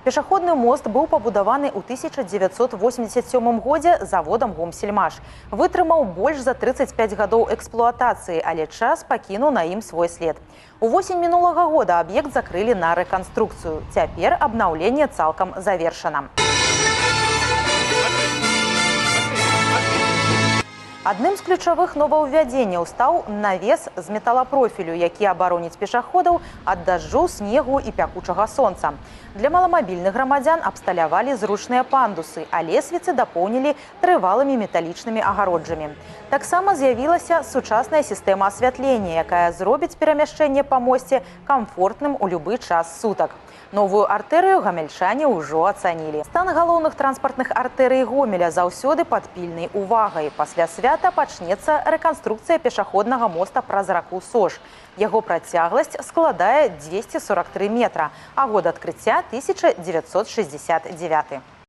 Пешаходны мост быў пабудаваны ў 1987 годзе заводам «Гомсельмаш». Вытрымаў больш за 35 гадоў эксплуатацыі, але час пакінуў на ім свой след. Увосень мінулага года аб'ект закрылі на рэканструкцыю. Цяпер абнаўленне цалкам завершана. Адным з ключавых новаўвядзенняў стаў навес з металапрофілю, які абароніць пешаходаў ад дажджу, снегу і пякучага сонца. Для маламабільных грамадзян абсталявалі зручныя пандусы, а лесвіцы дапоўнілі трывалымі металічнымі агароджамі. Таксама з'явілася сучасная сістэма асвятлення, якая зробіць перамяшчэнне па мосце камфортным у любы час сутак. Новую артэрыю гамельчане ўжо ацанілі. Стан галоўных транспартных артэрый Гомеля заўсёды пад пільнай увагай. Пасля свята пачнецца рэканструкцыя пешаходнага моста праз раку Сож. Яго працягласць складае 243 метра, а год адкрыцця 1969.